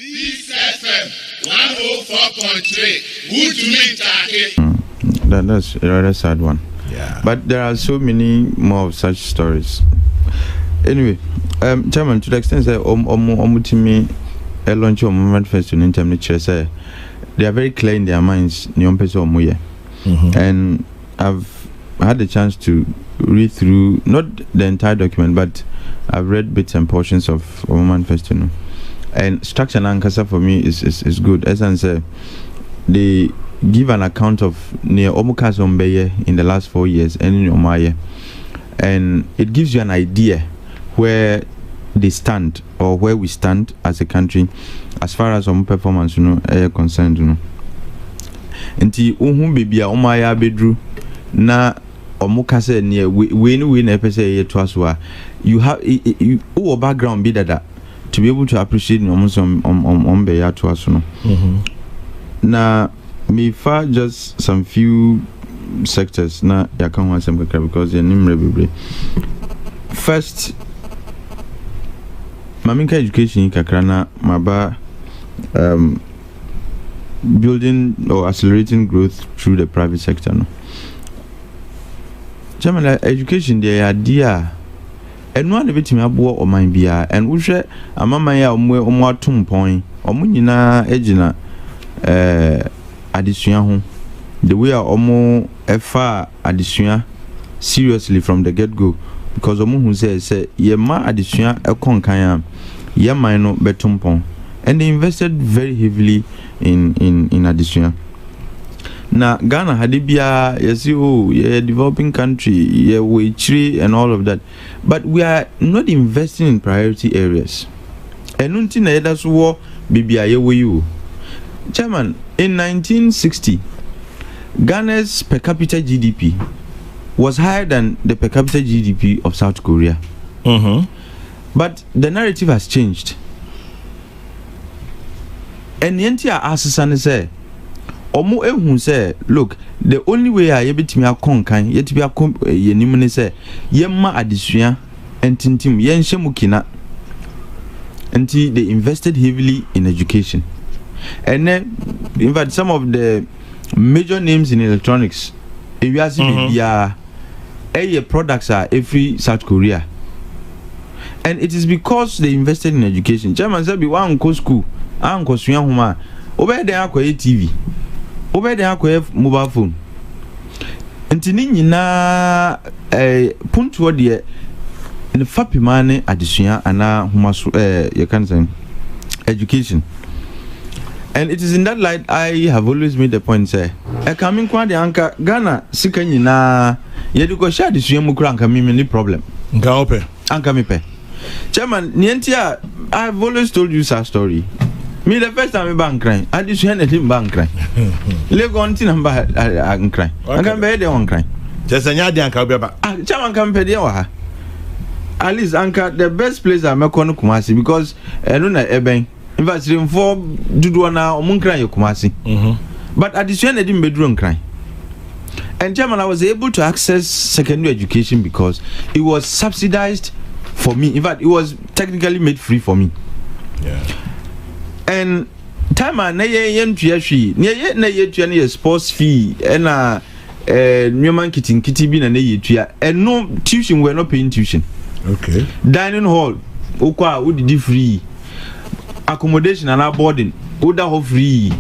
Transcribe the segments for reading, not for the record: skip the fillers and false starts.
Peace FM 104.3. Good to meet Taki. That's a rather sad one. Yeah. But there are so many more of such stories. Anyway, Chairman, to the extent that Omutimi launch of Movement Fest in Internet, say they are very clear in their minds. And I've had the chance to read through not the entire document, but I've read bits and portions of Movement Fest. And structure and Ankasa for me is good. As I say, they give an account of near Omukas Ombeye in the last 4 years and in Omaye, and it gives you an idea where they stand or where we stand as a country as far as performance concerned. Nti uhun bibia Omaya bedru na Omukase near we na pese ye to so you have you background be that to be able to appreciate Ombeya to us no. Na me for just some few sectors na yakan wan sem kakra because you nimre bebre. First, maminka education kakra na maba building or accelerating growth through the private sector no. Chairman, education the idea and one of it me abo o man bia and uhwe amama ya omo atom pon omo nyina ejina adesua ho the way omo efa adesua seriously from the get go because omo hu say ye ma adesua ekonkan a ye man no betom pon and they invested very heavily in adesua. Na Ghana hadibia yesi ye developing country ye we tree and all of that, but we are not investing in priority areas. Enunti na yeda so bibia ye we you. Chairman, in 1960 Ghana's per capita GDP was higher than the per capita GDP of South Korea. But the narrative has changed. And yenti a asesa say omo ehun say look, the only way I yebetimi akonkan yetibi akom yenim ne say yemma adesua entintim yenhye kina until they invested heavily in education. And then in fact some of the major names in electronics bibia products are every South Korea, and it is because they invested in education. Chairman said be one go school anko sua homa obey dey akoye TV obey dey akoye mobile phone ntini nyina punto de in fapimane adesua ana homa so you can say education. And it is in that light I have always made the point say coming kwa de anka Ghana sika nyina yedu ko sha adesua mu kura anka me ni problem nka ope anka me pe. Chairman nientia I've always told you that story. Me the first time bank crying adesua na tim bank crying lego nti number an crying anka be de on crying tesanya de anka obiaba chairman kan pe de wa ha at least anka the best place I make on Kumasi because eno na eben in fact for dudu na omun crying Kumasi but adesua na dim bedru crying. And Chairman, I was able to access secondary education because it was subsidized for me. In fact, it was technically made free for me. Yeah. And time na ye ntuahwi na ye tua na sports fee na nyoman kiti bi na ye tua and no tuition, we are not paying tuition. Okay. Dining hall okwa wo didi free, accommodation and boarding oda ho free.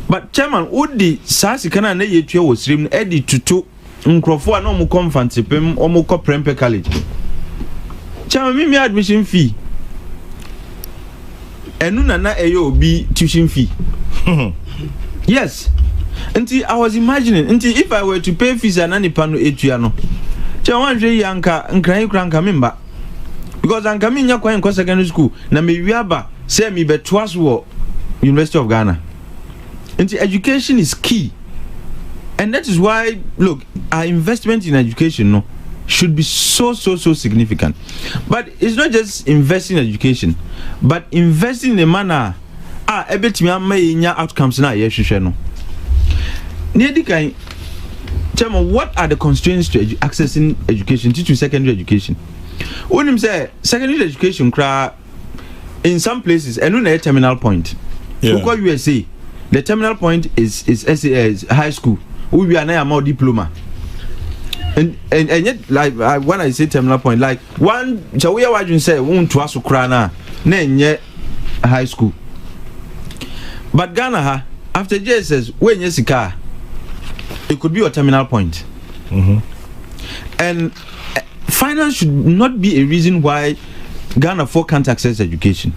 But Chairman, odi sasi kana na ye tua wo srim edi tutu nkrofo na omo comfort pem omo ko Prempeh College. Chairman, me admission fee enuna na eyo obi tuition fee. Yes. Until I was imagining until if I were to pay fees and any pano etua no. Chairman hwe yanka nkran kranka memba. Because anka me nya kwan secondary school na me wiaba say me betwas wo University of Ghana. Until education is key. And that is why look, our investment in education no should be so significant. But it's not just investing in education, but investing in a manner ebetimi amanya outcomes na ye hwehwe no. Needikan Chairman, what are the constraints to accessing education, to secondary education? When him say secondary education cra in some places, and no terminal point. Yeah. Look USA, the terminal point is high school. We are now more diploma. And yet, like when I say terminal point, like one Chawiya Wajun say won't to us Ukraina, yet high school. But Ghana after JSS, when yes car, it could be a terminal point. And finance should not be a reason why Ghana can't access education.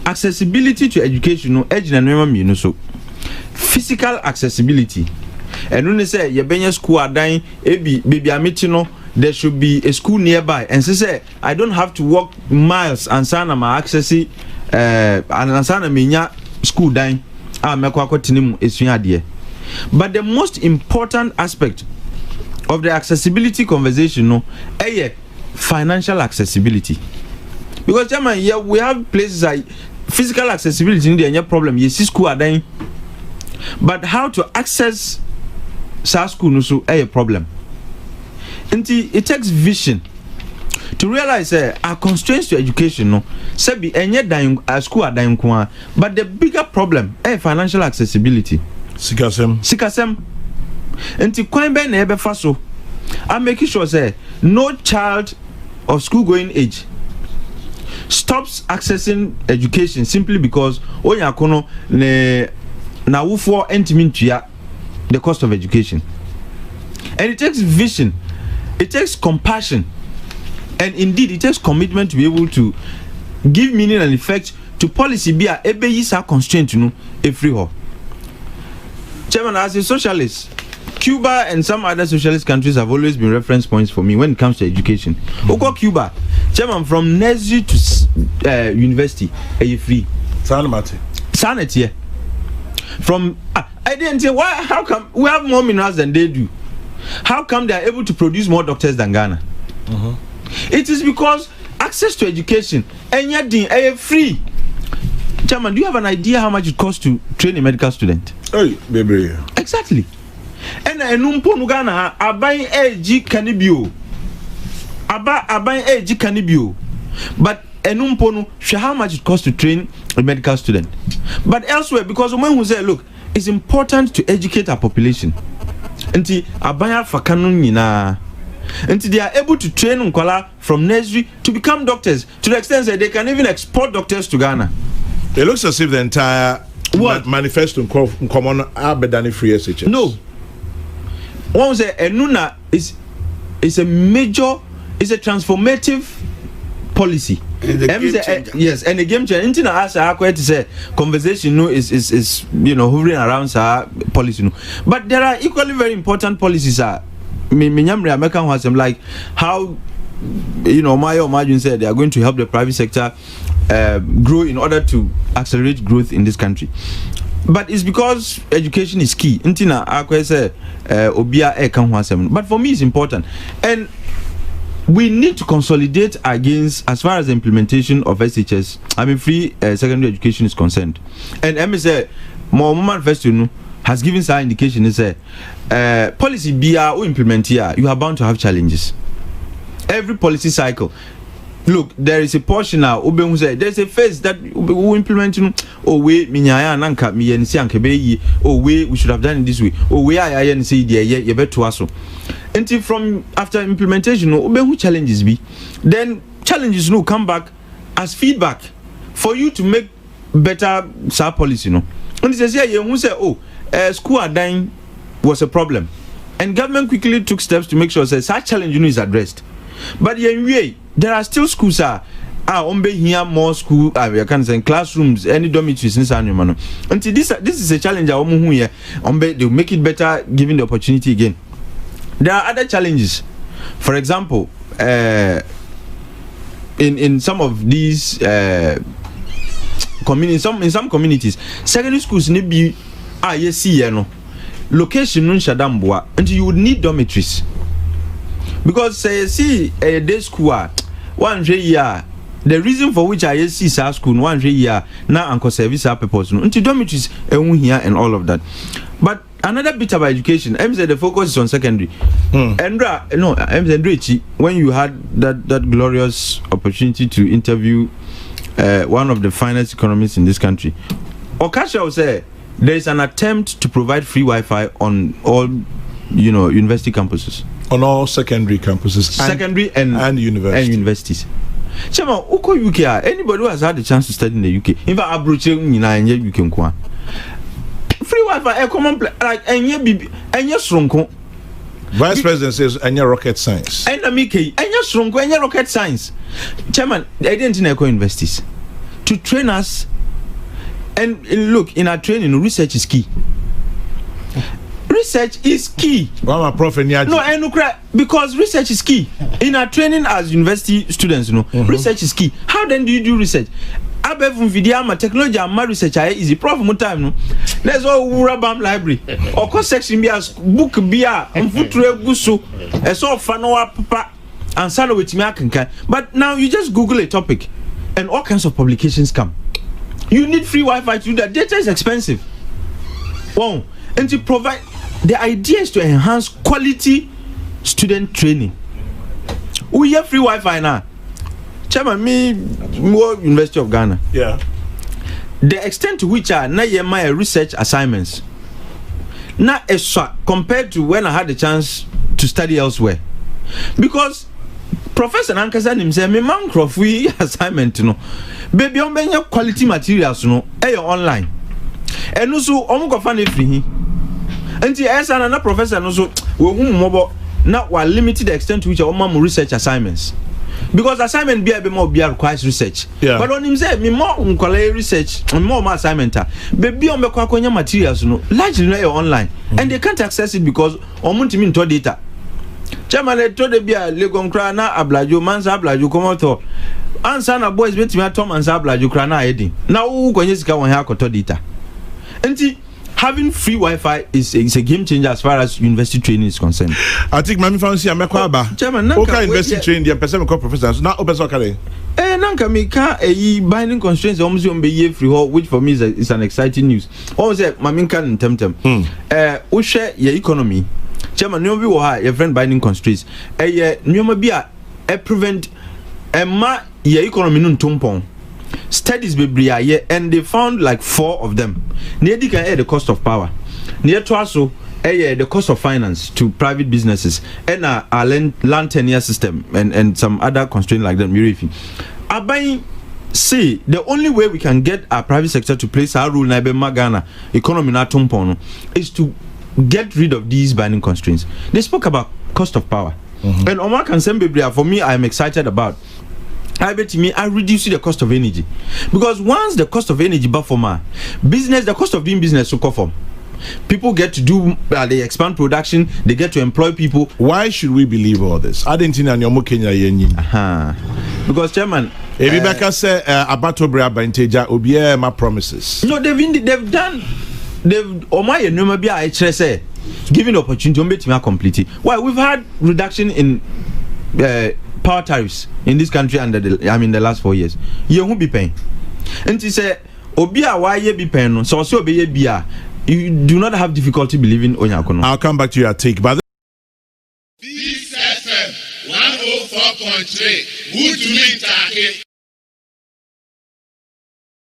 Accessibility to education, no edge and so physical accessibility. And when they say your Benya school are dying, baby amitino, there should be a school nearby. And say I don't have to walk miles and sana my accessing and sana minya school dying. But the most important aspect of the accessibility conversation, no, financial accessibility. Because yeah, we have places like physical accessibility in the problem. Yes, school are dying, but how to access school no so a problem. And it takes vision to realize our constraints to education. No, say be any dying school are dying, but the bigger problem financial accessibility. Sikasem. And to coin ben ebe faso. I'm making sure say no child of school going age stops accessing education simply because onyakono ne na wufo entimintua the cost of education. And it takes vision, it takes compassion, and indeed it takes commitment to be able to give meaning and effect to policy be a ebe yisa constraint every ho. Chairman, as a socialist, Cuba and some other socialist countries have always been reference points for me when it comes to education. Oko Cuba, Chairman, from nursery to university, are you free? Sanity. From I didn't say why. How come we have more minerals than they do? How come they are able to produce more doctors than Ghana? It is because access to education and yet free. Chairman, do you have an idea how much it costs to train a medical student? Hey, baby. Exactly. And enumpo no Ghana aban AG kanibio. Aban AG kanibio. But enumpo no show how much it costs to train a medical student. But elsewhere, because when we say, look, it's important to educate our population. Nti abaya fakanu nyina. Until they are able to train Nkwala from nursery to become doctors to the extent that they can even export doctors to Ghana. It looks as if the entire manifesto in common are better free SHS. No. One say Enuna is a major, is a transformative policy. Yes, and the game changer. Intina asa akwe to say conversation no is hovering around our policy no. But there are equally very important policies like how Mayo Majun said they are going to help the private sector grow in order to accelerate growth in this country. But it's because education is key. Intina akwe say obia but for me it's important. And we need to consolidate against as far as the implementation of SHS, free secondary education is concerned. And MSA more manifesto has given some indication is policy BR or implement here, you are bound to have challenges. Every policy cycle. Look, there is a portion now. There's a phase that we implement. We should have done it this way. Until from after implementation, challenges be. Then challenges come back as feedback for you to make better policy. And it says you say, school are dying was a problem, and government quickly took steps to make sure that such challenge is addressed. But there are still schools here more school classrooms, any dormitories in San Romano. Until this is a challenge they'll make it better given the opportunity again. There are other challenges. For example, in some of these in some communities, secondary schools need be location shadambua until you would need dormitories. Because see a day school 1 year, the reason for which I see school 1 year now and service our purpose until dormitories here and all of that. But another bit about education, the focus is on secondary. When you had that glorious opportunity to interview one of the finest economists in this country. Okasha will say there is an attempt to provide free Wi-Fi on all, university campuses. On all secondary campuses. Secondary and universities. Chema, uko UK, anybody who has had the chance to study in the UK, in fact, Abroche in UK nkwa. Free Wi-Fi, a common like any strong. Vice President says any rocket science. Any strong, any rocket science. Chairman, I didn't know universities to train us. And look, in our training, research is key. Research is key. No, because research is key. In our training as university students, research is key. How then do you do research? Above video, technology, and research are easy. Prof, time. There's all Urabam library. Or course section be as book be a future gusu. A sort of fanoa papa and salo with me. But now you just Google a topic, and all kinds of publications come. You need free Wi-Fi to do that. Data is expensive. Wow. And to provide the idea is to enhance quality student training. We have free Wi-Fi now. Chairman, University of Ghana. Yeah. The extent to which I now my research assignments. Now compared to when I had the chance to study elsewhere. Because Professor Nankasa himself, me man free assignment, baby, on your quality materials, online. And also, go find it free. And the another professor also, not while limited extent to which our mom research assignments. Because assignment be more requires research. Yeah. But on him say, me more research, more assignment. Baby, on the materials, largely online. And they can't access it because on to data. Chairman, I told the beer, Legon Crana, Ablajo, Mansa Ablajo, Comoto. Answer na boys bet me Tom and Ablajo Crana Eddie. Now, who can you go and have data? And having free Wi-Fi is a game changer as far as university training is concerned. I think Mammy Fancy and Mekwaba. Chairman, okay, university training, the person professors, not open soccer. Nanka me can a binding constraints almost on be free, which for me is an exciting news. Almost say, Mammy can tempt we share your economy. Chairman, no be your friend binding constraints. No be a prevent ma your economy nun tumpon. Studies be and they found like 4 of them. Near the cost of power. Near to also the cost of finance to private businesses and our land tenure system and some other constraints like that. Abai say the only way we can get our private sector to place our rule in Ghana economy na tumpon is to get rid of these binding constraints. They spoke about cost of power. And Omar Kansembe, for me, I am excited about. I bet me I reduce the cost of energy, because once the cost of energy buffer business, the cost of doing business will come. People get to do they expand production, they get to employ people. Why should we believe all this? I didn't know Kenya because Chairman, Rebecca said about Obrabinteja Obie my promises. No, they've giving opportunity to make me complete. Why we've had reduction in power tariffs in this country under the last 4 years. You won't be paying. And he said, Obia, why you be paying? So be bia. You do not have difficulty believing on your I'll come back to your take, but This FM 104.3. Good to meet you.